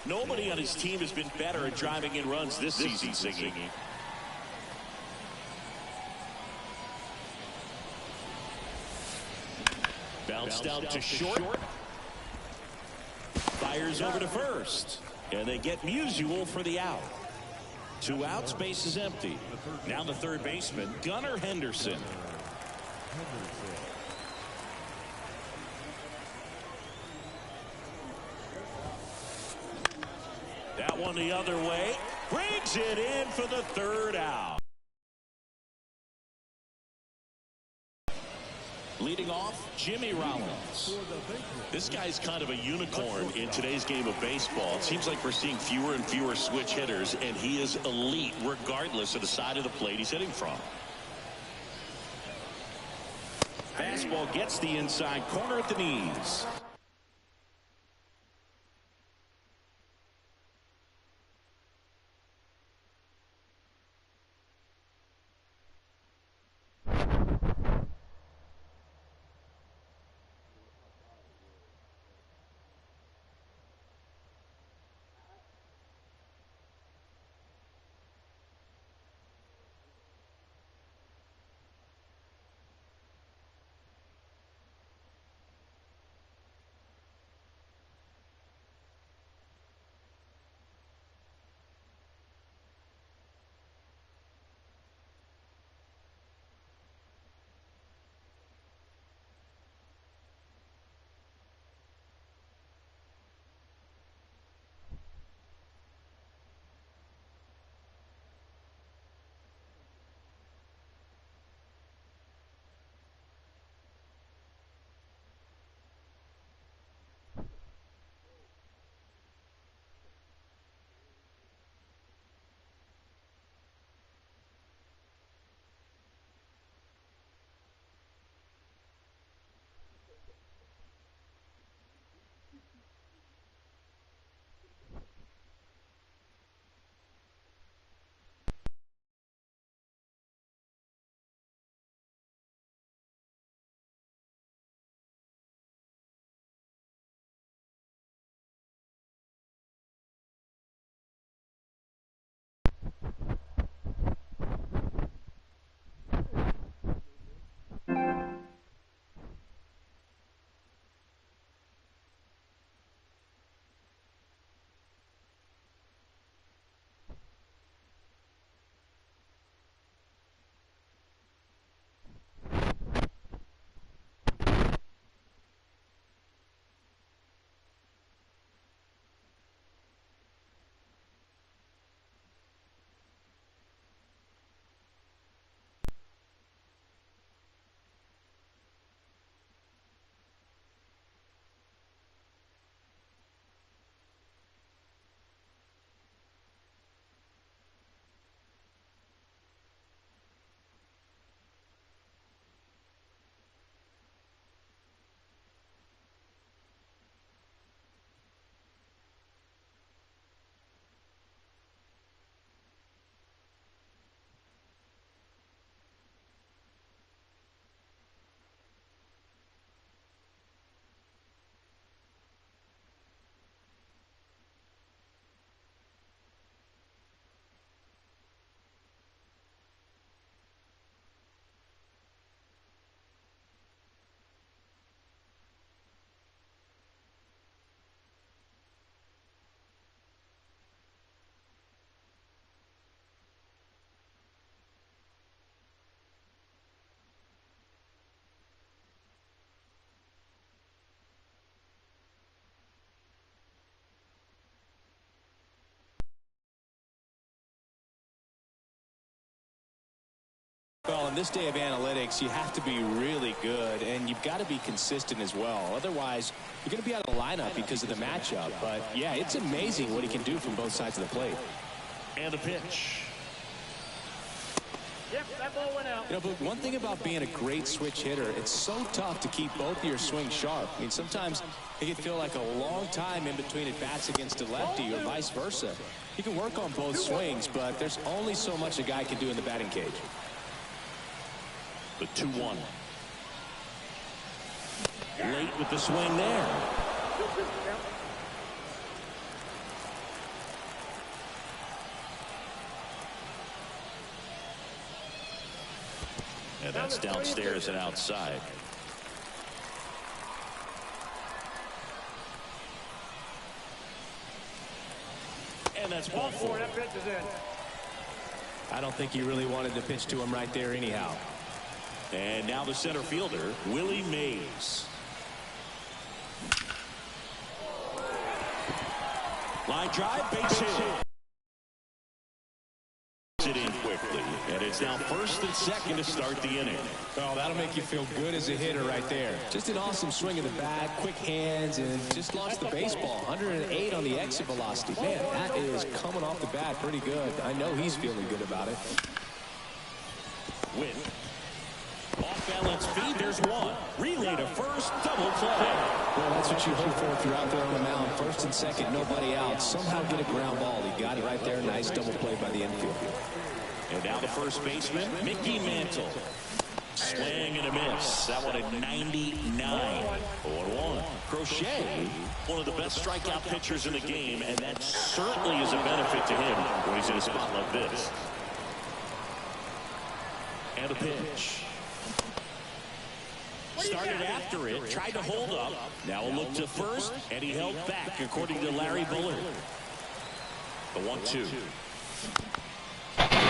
Nobody on his team has been better at driving in runs this season, Siggy. Bounced out to short. Fires over to first. And they get Musial for the out. 2 outs, base is empty. Now the third baseman, Gunnar Henderson. That one the other way. Brings it in for the third out. Leading off, Jimmy Rollins. This guy's kind of a unicorn in today's game of baseball. It seems like we're seeing fewer and fewer switch hitters, and he is elite regardless of the side of the plate he's hitting from. Fastball gets the inside corner at the knees. Well, in this day of analytics, you have to be really good, and you've got to be consistent as well. Otherwise, you're going to be out of the lineup because of the matchup. But, yeah, it's amazing what he can do from both sides of the plate. And a pitch. Yep, that ball went out. You know, but one thing about being a great switch hitter, it's so tough to keep both of your swings sharp. I mean, sometimes it can feel like a long time in between at bats against a lefty or vice versa. You can work on both swings, but there's only so much a guy can do in the batting cage. The 2-1. Late with the swing there. And that's downstairs and outside. And that's ball four. I don't think he really wanted to pitch to him right there anyhow. And now the center fielder, Willie Mays. Line drive, base hit. It in quickly, and it's now first and second to start the inning. Oh, that'll make you feel good as a hitter right there. Just an awesome swing of the bat, quick hands, and just launched the baseball. 108 on the exit velocity. Man, that is coming off the bat pretty good. I know he's feeling good about it. Witt. Off balance feed, there's one. Relay to first, double play. Well, that's what you hope for if you're out there on the mound. First and second, nobody out. Somehow get a ground ball. He got it right there. Nice double play by the infield. And now the first baseman, Mickey Mantle. Swing and a miss. That one at 99. 0-1. Crochet, one of the best strikeout pitchers in the game, and that certainly is a benefit to him when he's in a spot like this. And a pitch. Started after it, tried to hold up. Now a look to first, and he held back, according to Larry Bullard. The 1-2.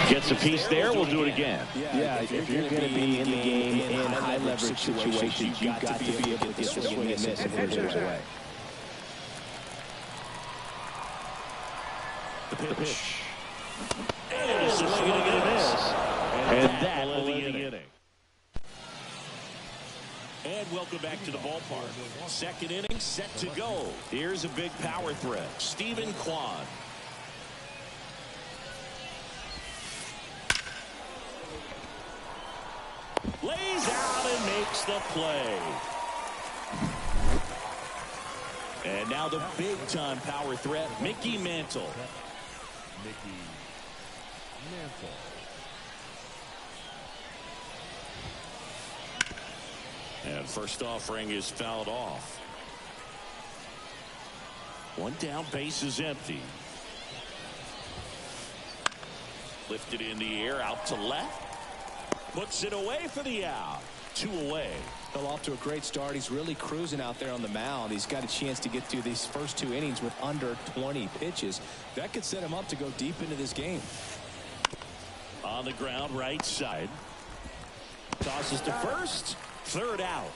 Gets a piece there. We'll do it again. Yeah, if you're going to be in the game in high leverage situations, you've got to be able to get the swing and miss and hit it away. The pitch. And a swing and a miss. And that will be the inning. And welcome back to the ballpark. Second inning set to go. Here's a big power threat. Stephen Kwan. Lays out and makes the play. And now the big-time power threat, Mickey Mantle. Mickey Mantle. And first offering is fouled off. One down, base is empty. Lifted in the air, out to left. Puts it away for the out. 2 away. Well, off to a great start. He's really cruising out there on the mound. He's got a chance to get through these first 2 innings with under 20 pitches. That could set him up to go deep into this game. On the ground, right side. Tosses to first. Third out.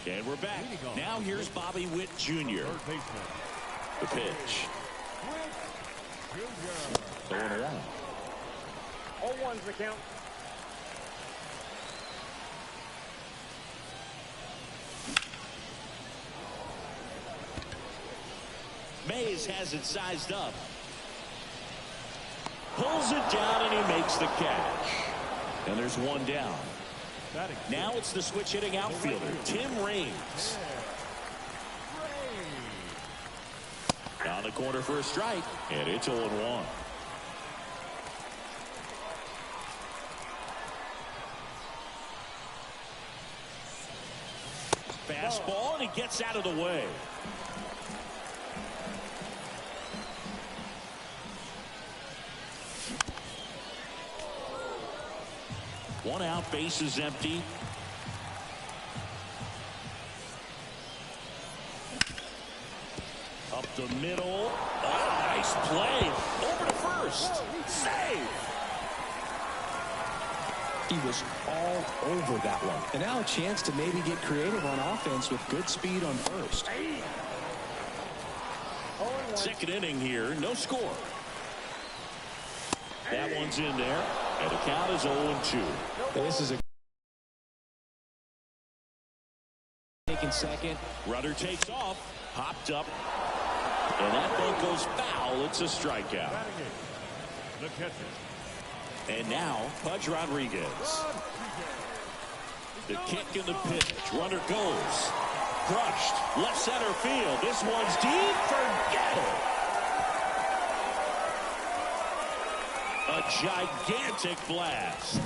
And we're back. Now here's Bobby Witt Jr. The pitch. 0-1. 0-1's the count. Mays has it sized up. Pulls it down and he makes the catch. And there's one down. Now it's the switch hitting outfielder, Tim Raines. Down the corner for a strike, and it's 0-1. Fastball, and he gets out of the way. One out, base is empty. Up the middle. Oh, nice play. Over to first. Save. He was all over that one. And now a chance to maybe get creative on offense with good speed on first. Second inning here, no score. That one's in there, and the count is 0-2. This is a taking second. Runner takes off, hopped up, and that ball goes foul. It's a strikeout. The catcher. And now, Pudge Rodriguez. The kick and the pitch. Runner goes. Crushed. Left center field. This one's deep. Forget it. A gigantic blast.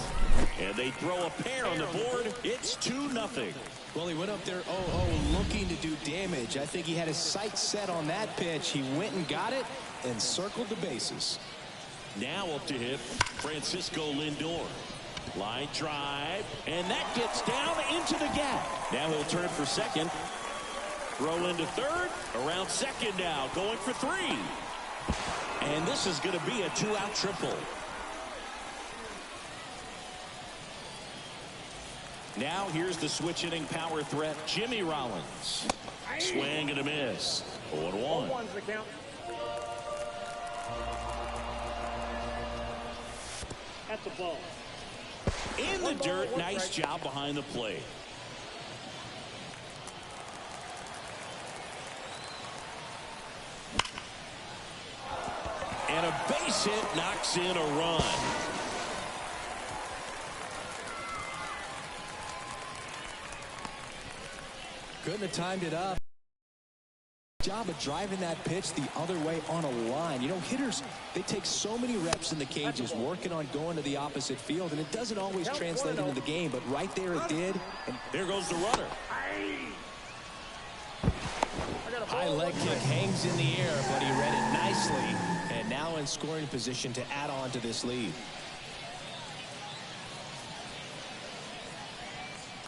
And they throw a pair on the board. It's 2-0. Well, he went up there 0-0 looking to do damage. I think he had his sights set on that pitch. He went and got it, and circled the bases. Now up to hit Francisco Lindor. Line drive, and that gets down into the gap. Now he'll turn for second. Throw into third. Around second now, going for three. And this is going to be a two-out triple. Now here's the switch hitting power threat, Jimmy Rollins. Swing and a miss. 0-1. 0-1's the count. That's a ball. In the dirt, nice job behind the plate. And a base hit knocks in a run. Couldn't have timed it up. Job of driving that pitch the other way on a line. You know, hitters, they take so many reps in the cages working on going to the opposite field, and it doesn't always translate into the game, but right there it did. And there goes the runner. High leg kick hangs in the air, but he read it nicely, and now in scoring position to add on to this lead.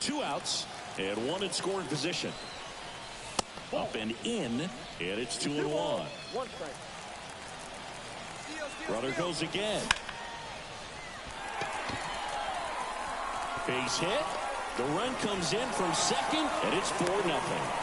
2 outs and 1 in scoring position. Up and in, and it's 2-1. 1 strike. Runner goes again. Base hit. The run comes in from second, and it's 4-0.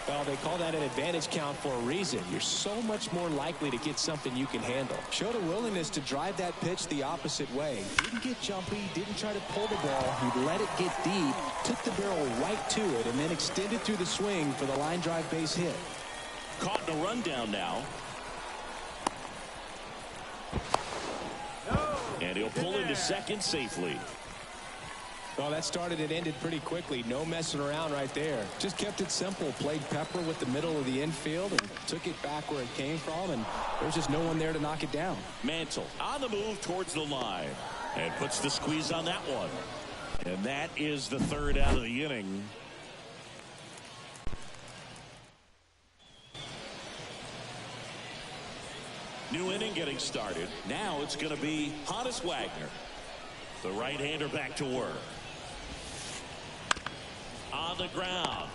Well, they call that an advantage count for a reason. You're so much more likely to get something you can handle. Showed a willingness to drive that pitch the opposite way. Didn't get jumpy, didn't try to pull the ball. He let it get deep, took the barrel right to it, and then extended through the swing for the line drive base hit. Caught in a rundown now. And he'll pull into second safely. Well, that started and ended pretty quickly. No messing around right there. Just kept it simple. Played pepper with the middle of the infield and took it back where it came from, and there's just no one there to knock it down. Mantle on the move towards the line and puts the squeeze on that one. And that is the 3rd out of the inning. New inning getting started. Now it's going to be Honus Wagner. The right-hander back to work. On the ground.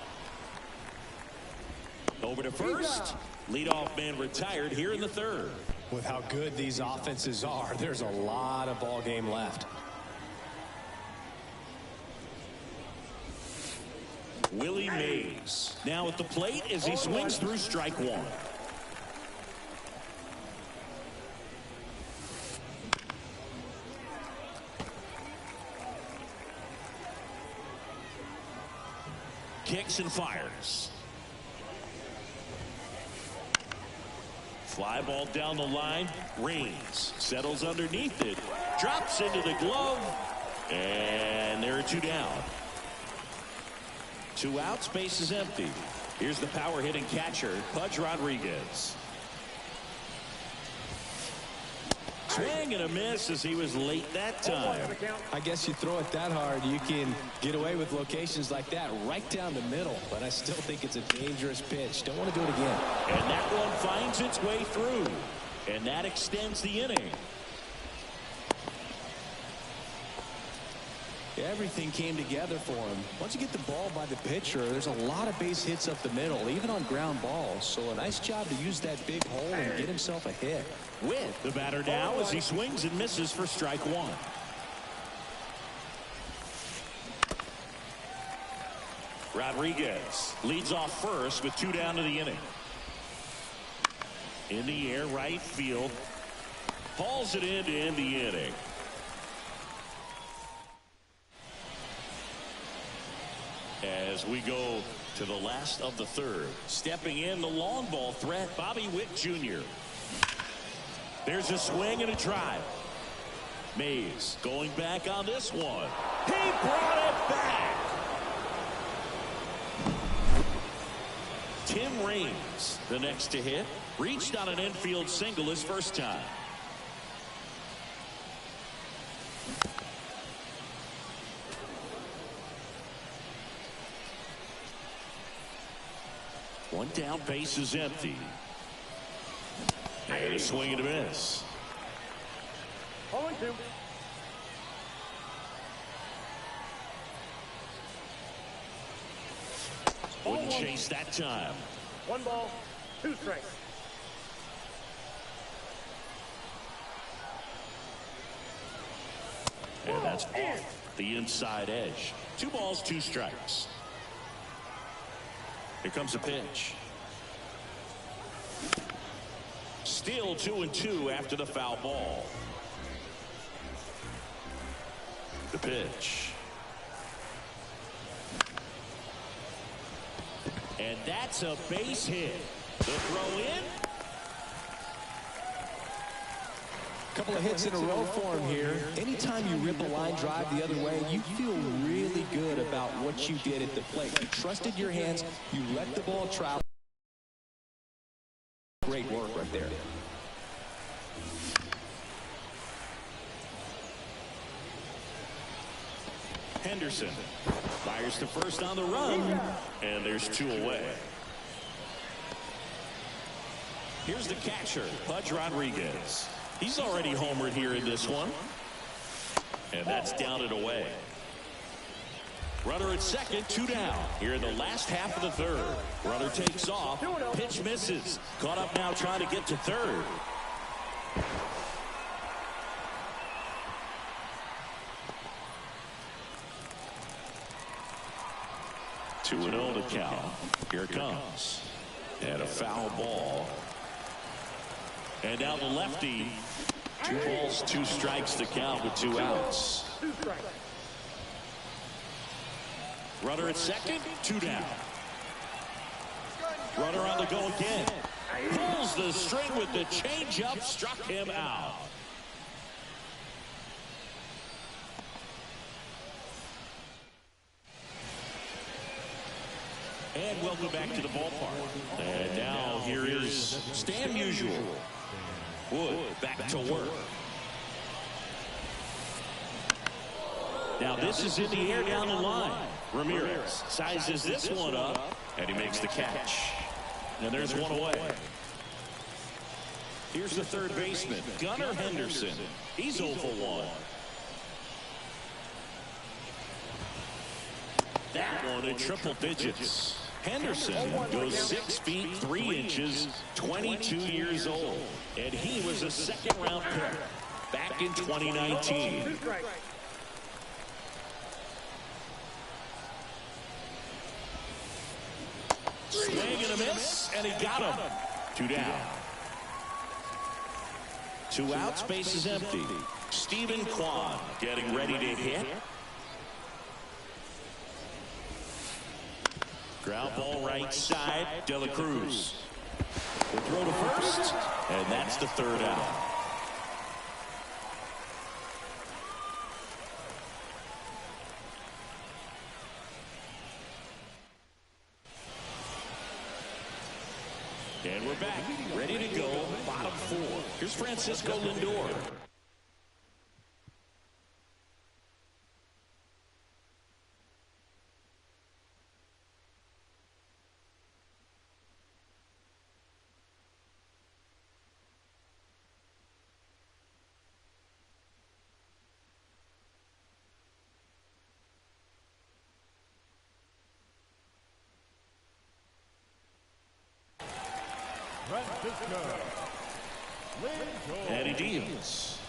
Over to first. Leadoff man retired here in the 3rd. With how good these offenses are, there's a lot of ball game left. Willie Mays now at the plate as he swings through strike 1. Kicks and fires. Fly ball down the line. Rains settles underneath it. Drops into the glove. And there are 2 down. 2 outs. Base is empty. Here's the power hitting catcher, Pudge Rodriguez. Swing and a miss as he was late that time. I guess you throw it that hard, you can get away with locations like that right down the middle, but I still think it's a dangerous pitch. Don't want to do it again. And that one finds its way through, and that extends the inning. Everything came together for him. Once you get the ball by the pitcher, there's a lot of base hits up the middle, even on ground balls. So a nice job to use that big hole and get himself a hit. With the batter now as he swings and misses for strike 1. Rodriguez leads off first with 2 down to the inning. In the air, right field. Hauls it in to end the inning. As we go to the last of the 3rd. Stepping in the long ball threat, Bobby Witt Jr. There's a swing and a drive. Mays going back on this one. He brought it back. Tim Raines, the next to hit, reached on an infield single his first time. One down, base is empty. And a swing and a miss. 0-2. Wouldn't chase that time. 1 ball, 2 strikes. And that's off the inside edge. 2 balls, 2 strikes. Here comes a pitch. Still 2-2 after the foul ball. The pitch. And that's a base hit. The throw in. Couple of hits in a row for him here. Anytime you rip a line drive the other way, you feel really good about what you did at the plate. You trusted your hands. You let the ball travel. Great work right there. Henderson fires to first on the run, and there's 2 away. Here's the catcher, Pudge Rodriguez. He's already homered here in this one, and that's down and away. Runner at second, 2 down here in the last half of the third. Runner takes off, pitch misses. Caught up now trying to get to third. Two and 0 to count. Here it comes. And a foul ball. And now the lefty. 2 balls, 2 strikes to count with 2 outs. 2 strikes. Runner at second, 2 down. Runner on the go again. Pulls the string with the changeup, struck him out. And welcome back to the ballpark. And now here is Stan Musial. Wood back to work. Now this is in the air down the line. Ramirez sizes this one up, and he makes the catch. And there's 1 away. Here's the third baseman, Gunnar Henderson. He's 0 for 1. That one in triple digits. Henderson goes 6 feet 3 inches, 22 years old, and he was a second-round pick back in 2019. Swing and a miss, and he got him. 2 down. 2 outs, base is empty. Stephen Kwan getting ready to hit. Ground ball right side, De La Cruz. The throw to first, and that's the 3rd out. And we're back, ready to go, bottom 4. Here's Francisco Lindor. And he deals.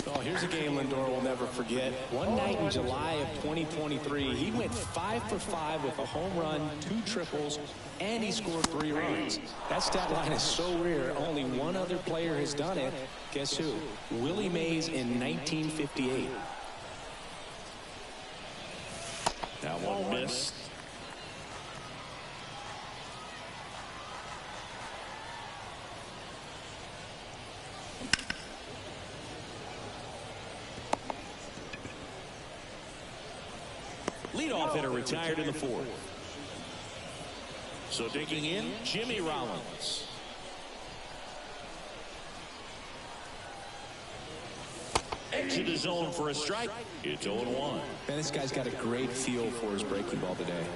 Oh, here's a game Lindor will never forget. One night in July of 2023, he went 5 for 5 with a home run, 2 triples, and he scored 3 runs. That stat line is so rare. Only one other player has done it. Guess who? Willie Mays in 1958. That one missed. Leadoff hitter retired in the 4th. So digging in, Jimmy Rollins. Exit the zone for a strike. It's 0-1. Man, this guy's got a great feel for his breaking ball today.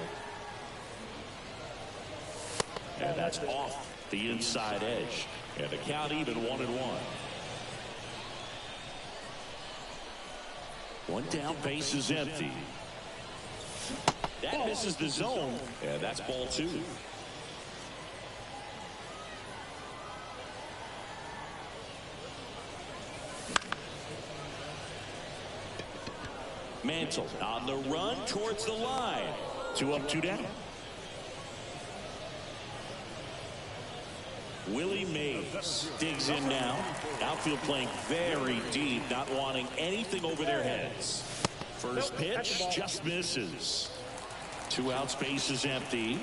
And that's off the inside edge. And the count even 1-1. One down, base is empty. That misses the zone, and that's ball 2. Mantle on the run towards the line. 2 up, 2 down. Willie Mays digs in now. Outfield playing very deep, not wanting anything over their heads. First pitch just misses. 2 outs, base is empty.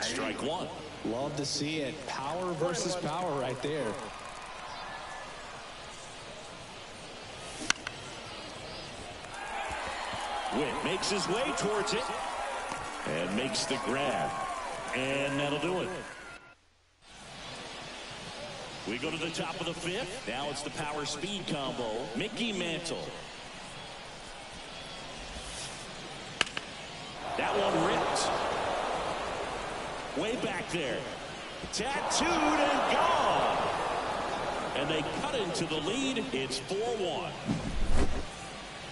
Strike 1. Love to see it. Power versus power right there. Witt makes his way towards it and makes the grab. And that'll do it. We go to the top of the 5th. Now it's the power speed combo. Mickey Mantle. That one ripped. Way back there. Tattooed and gone. And they cut into the lead. It's 4-1.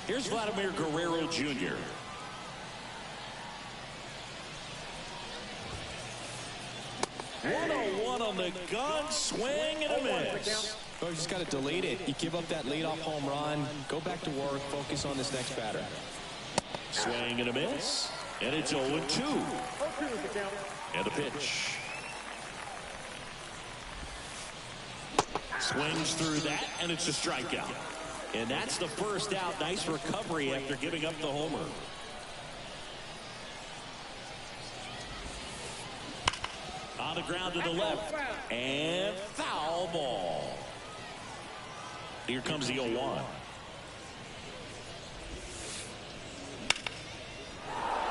Here's Vladimir Guerrero Jr. One on the gun, swing and a miss. Oh, you just got to delete it. You give up that leadoff home run, go back to work, focus on this next batter. Swing and a miss, and it's 0-2. And a pitch. Swings through that, and it's a strikeout. And that's the first out. Nice recovery after giving up the homer. On the ground to the left. And foul ball. Here comes the 0-1.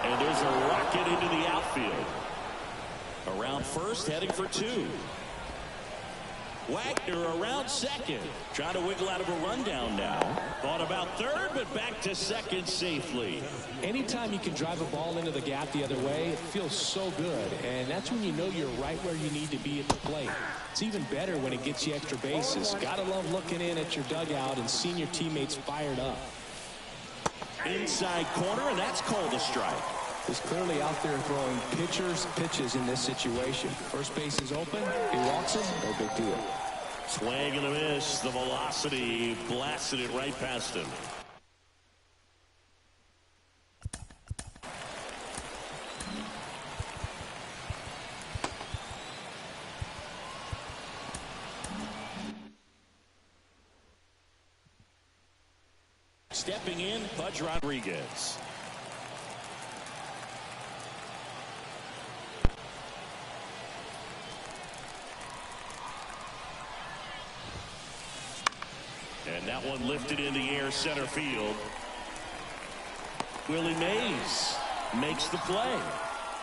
And there's a rocket into the outfield. Around first, heading for 2. Wagner around second. Trying to wiggle out of a rundown now. Thought about third, but back to second safely. Anytime you can drive a ball into the gap the other way, it feels so good. And that's when you know you're right where you need to be at the plate. It's even better when it gets you extra bases. Gotta love looking in at your dugout and seeing your teammates fired up. Inside corner, and that's called a strike. He's clearly out there throwing pitches in this situation. First base is open. He walks him. No big deal. Swing and a miss. The velocity blasted it right past him. Stepping in, Pudge Rodriguez. And that one lifted in the air, center field. Willie Mays makes the play.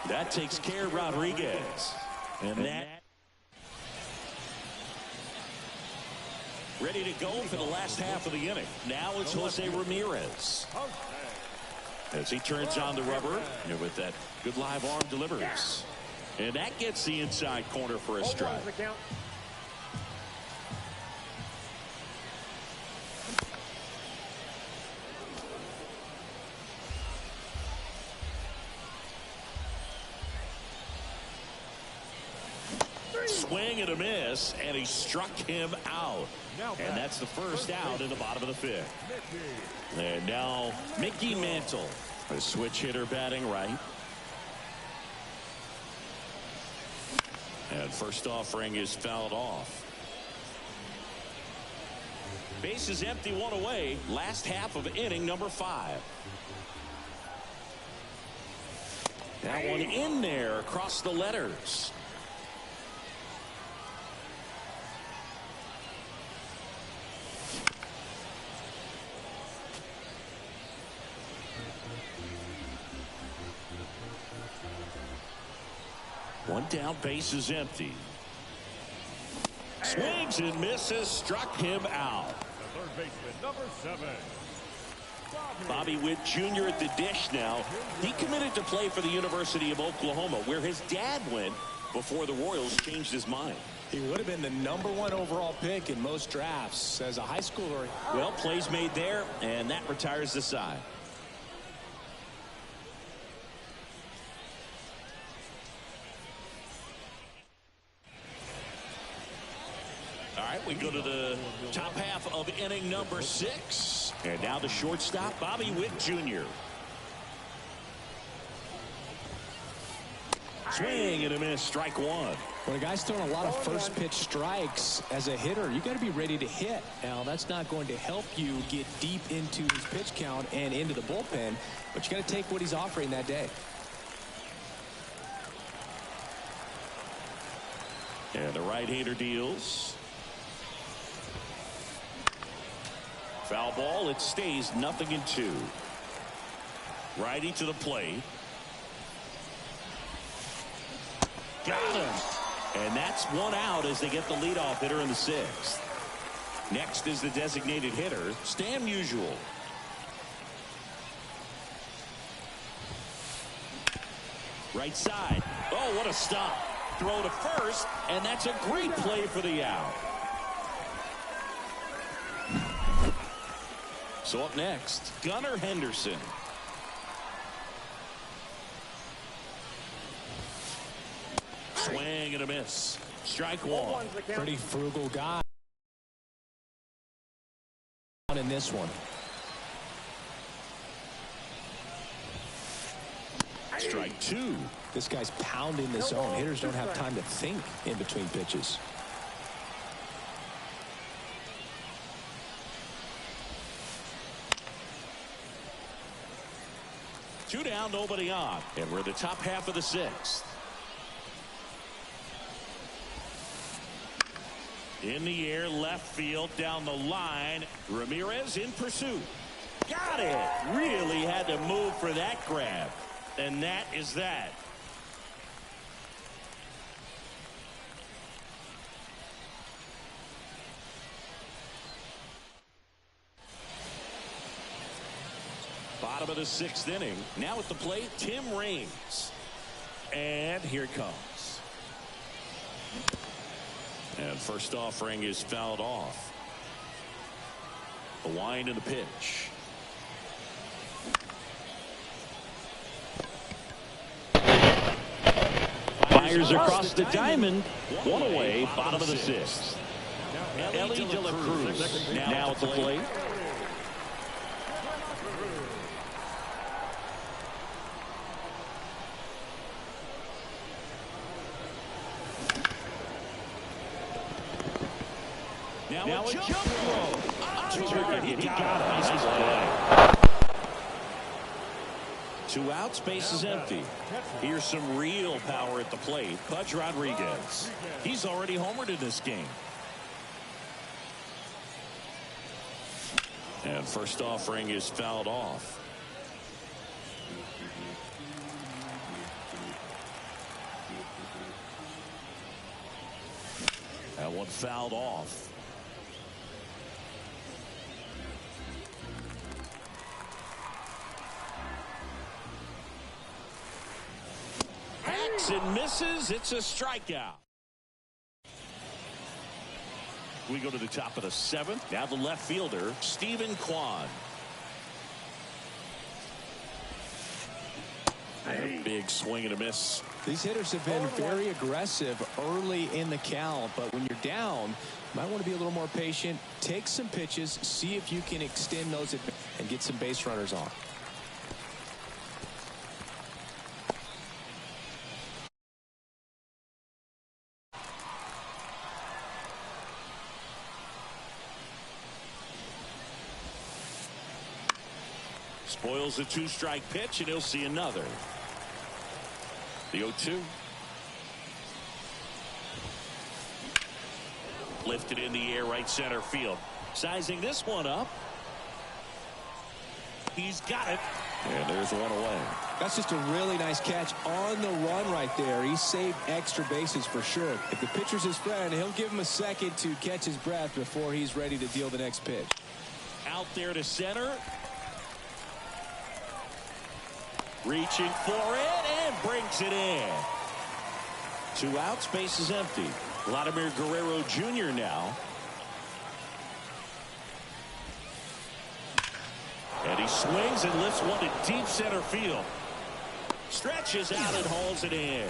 That takes care of Rodriguez. And that ready to go for the last half of the inning. Now it's Jose Ramirez. As he turns on the rubber, and with that good live arm delivers. And that gets the inside corner for a strike. Swing and a miss, and he struck him out. And that's the first out in the bottom of the 5th. And now Mickey Mantle, a switch hitter batting right. And first offering is fouled off. Base is empty, 1 away. Last half of inning number 5. That one in there across the letters. One down, base is empty. Swings and misses, struck him out. The third baseman, number 7. Bobby Witt Jr. at the dish now. He committed to play for the University of Oklahoma, where his dad went before the Royals changed his mind. He would have been the #1 overall pick in most drafts as a high schooler. Well, plays made there, and that retires the side. All right, we go to the top half of inning number 6. And now the shortstop, Bobby Witt Jr. Swing and a miss, strike one. When a guy's throwing a lot of first pitch strikes as a hitter, you got to be ready to hit. Now, that's not going to help you get deep into his pitch count and into the bullpen, but you got to take what he's offering that day. And the right-hander deals. Foul ball. It stays 0-2. Righty to the plate. Got him. And that's one out as they get the leadoff hitter in the 6th. Next is the designated hitter, Stan Musial. Right side. Oh, what a stop. Throw to first, and that's a great play for the out. So up next, Gunnar Henderson. Swing and a miss. Strike one. Pretty frugal guy in this one. Strike two. This guy's pounding the zone. Hitters don't have time to think in between pitches. Two down, nobody on. And we're in the top half of the 6th. In the air, left field, down the line. Ramirez in pursuit. Got it. Really had to move for that grab. And that is that. Bottom of the 6th inning. Now at the plate, Tim Raines. And here it comes. And first offering is fouled off. The wind and the pitch. Fires across the diamond. One away, bottom of the 6th. Ellie De La Cruz now at the plate. Now a jump throw. He got it. Two outs, base is empty. Here's some real power at the plate. Pudge Rodriguez. He's already homered in this game. And first offering is fouled off. That one fouled off. Hacks and misses. It's a strikeout. We go to the top of the 7th. Now the left fielder, Stephen Kwan. And a big swing and a miss. These hitters have been very aggressive early in the count, but when you're down, you might want to be a little more patient. Take some pitches, see if you can extend those and get some base runners on. Spoils a 2-strike pitch, and he'll see another. The 0-2. Lifted in the air, right center field. Sizing this one up. He's got it. And there's one away. That's just a really nice catch on the run right there. He saved extra bases for sure. If the pitcher's his friend, he'll give him a second to catch his breath before he's ready to deal the next pitch. Out there to center. Reaching for it and brings it in. 2 outs, base is empty. Vladimir Guerrero Jr. now. And he swings and lifts one to deep center field. Stretches out and hauls it in.